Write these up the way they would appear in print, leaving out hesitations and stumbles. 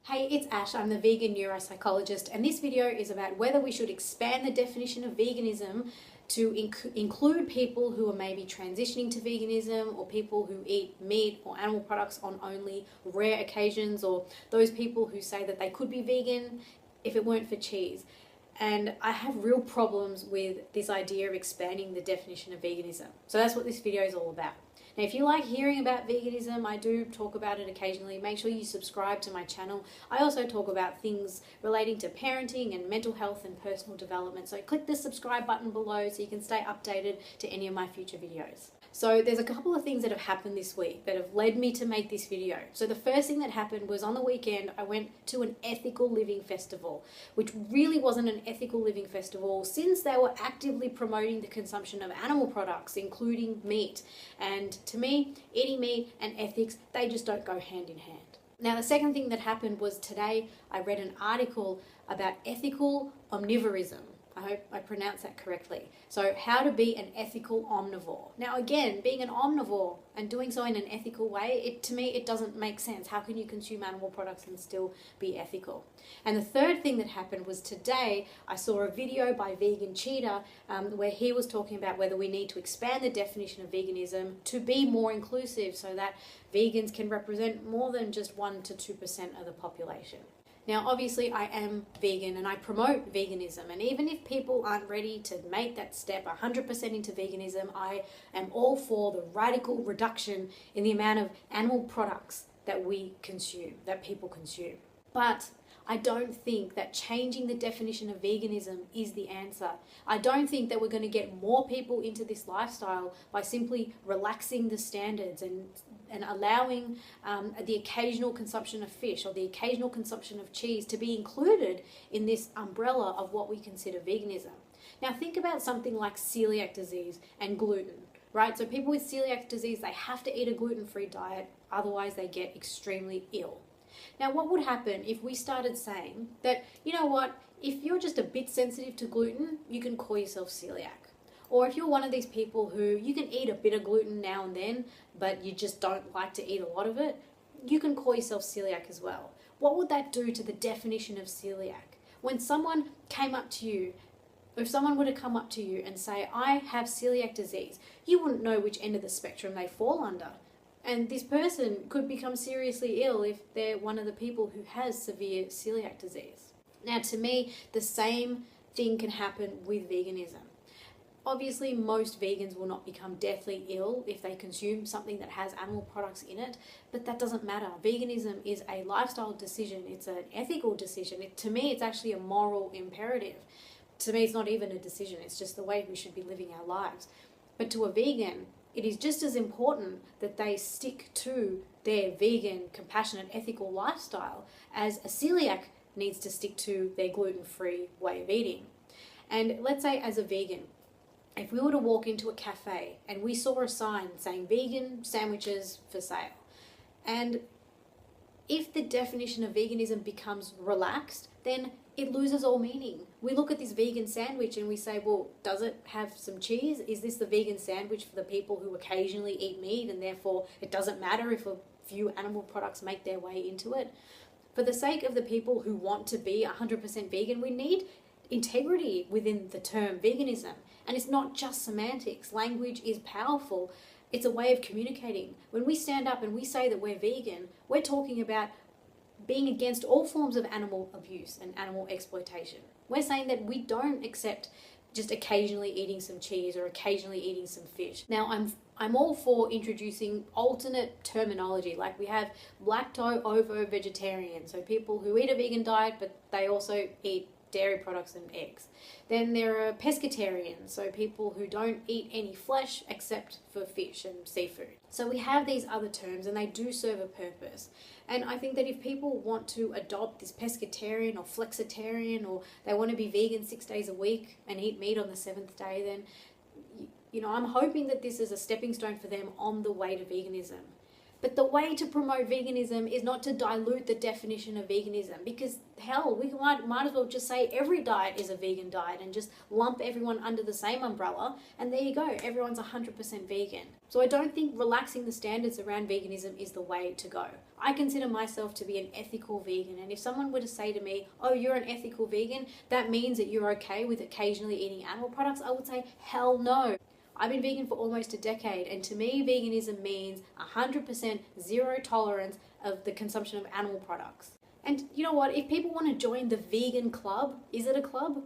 Hey, it's Ash. I'm the vegan neuropsychologist, and this video is about whether we should expand the definition of veganism to include people who are maybe transitioning to veganism, or people who eat meat or animal products on only rare occasions, or those people who say that they could be vegan if it weren't for cheese. And I have real problems with this idea of expanding the definition of veganism. So that's what this video is all about. Now, if you like hearing about veganism, I do talk about it occasionally. Make sure you subscribe to my channel. I also talk about things relating to parenting and mental health and personal development. So click the subscribe button below so you can stay updated to any of my future videos. So there's a couple of things that have happened this week that have led me to make this video. So the first thing that happened was on the weekend, I went to an ethical living festival, which really wasn't an ethical living festival since they were actively promoting the consumption of animal products, including meat. And to me, eating meat and ethics, they just don't go hand in hand. Now, the second thing that happened was today I read an article about ethical omnivorism. I hope I pronounced that correctly. So how to be an ethical omnivore. Now again, being an omnivore and doing so in an ethical way, to me it doesn't make sense. How can you consume animal products and still be ethical? And the third thing that happened was today I saw a video by Vegan Cheetah where he was talking about whether we need to expand the definition of veganism to be more inclusive so that vegans can represent more than just 1 to 2% of the population. Now, obviously, I am vegan and I promote veganism. And even if people aren't ready to make that step 100% into veganism, I am all for the radical reduction in the amount of animal products that we consume, that people consume. But I don't think that changing the definition of veganism is the answer. I don't think that we're going to get more people into this lifestyle by simply relaxing the standards and allowing the occasional consumption of fish or the occasional consumption of cheese to be included in this umbrella of what we consider veganism. Now think about something like celiac disease and gluten, right? So people with celiac disease, they have to eat a gluten-free diet, otherwise they get extremely ill. Now, what would happen if we started saying that, you know what, if you're just a bit sensitive to gluten, you can call yourself celiac. Or if you're one of these people who you can eat a bit of gluten now and then, but you just don't like to eat a lot of it, you can call yourself celiac as well. What would that do to the definition of celiac? When someone came up to you, if someone were to come up to you and say, I have celiac disease, you wouldn't know which end of the spectrum they fall under. And this person could become seriously ill if they're one of the people who has severe celiac disease. Now, to me, the same thing can happen with veganism. Obviously, most vegans will not become deathly ill if they consume something that has animal products in it, but that doesn't matter. Veganism is a lifestyle decision. It's an ethical decision. To me, it's actually a moral imperative. To me, it's not even a decision. It's just the way we should be living our lives. But to a vegan, it is just as important that they stick to their vegan, compassionate, ethical lifestyle as a celiac needs to stick to their gluten-free way of eating. And let's say as a vegan, if we were to walk into a cafe and we saw a sign saying vegan sandwiches for sale, and if the definition of veganism becomes relaxed, then it loses all meaning. We look at this vegan sandwich and we say, well, does it have some cheese? Is this the vegan sandwich for the people who occasionally eat meat and therefore it doesn't matter if a few animal products make their way into it? For the sake of the people who want to be 100% vegan, we need integrity within the term veganism. And it's not just semantics. Language is powerful. It's a way of communicating. When we stand up and we say that we're vegan, we're talking about being against all forms of animal abuse and animal exploitation. We're saying that we don't accept just occasionally eating some cheese or occasionally eating some fish. Now, I'm all for introducing alternate terminology, like we have lacto-ovo-vegetarian, so people who eat a vegan diet but they also eat dairy products and eggs. Then there are pescatarians, so people who don't eat any flesh except for fish and seafood. So we have these other terms and they do serve a purpose. And I think that if people want to adopt this pescatarian or flexitarian, or they want to be vegan 6 days a week and eat meat on the 7th day, then I'm hoping that this is a stepping stone for them on the way to veganism. But the way to promote veganism is not to dilute the definition of veganism, because hell, we might as well just say every diet is a vegan diet and just lump everyone under the same umbrella, and there you go, everyone's 100% vegan. So I don't think relaxing the standards around veganism is the way to go. I consider myself to be an ethical vegan, and if someone were to say to me, oh, you're an ethical vegan, that means that you're okay with occasionally eating animal products, I would say, hell no. I've been vegan for almost a decade, and to me, veganism means 100% zero tolerance of the consumption of animal products. And you know what? If people want to join the vegan club, is it a club?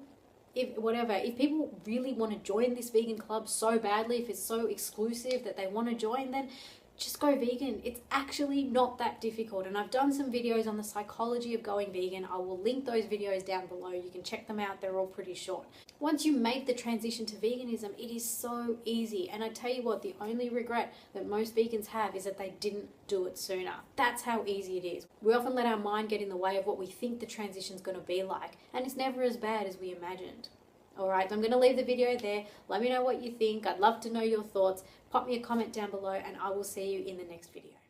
If people really want to join this vegan club so badly, if it's so exclusive that they want to join, then just go vegan. It's actually not that difficult, and I've done some videos on the psychology of going vegan. I will link those videos down below. You can check them out. They're all pretty short. Once you make the transition to veganism, it is so easy, and I tell you what, the only regret that most vegans have is that they didn't do it sooner. That's how easy it is. We often let our mind get in the way of what we think the transition's going to be like, and it's never as bad as we imagined. Alright, I'm going to leave the video there. Let me know what you think. I'd love to know your thoughts. Pop me a comment down below, and I will see you in the next video.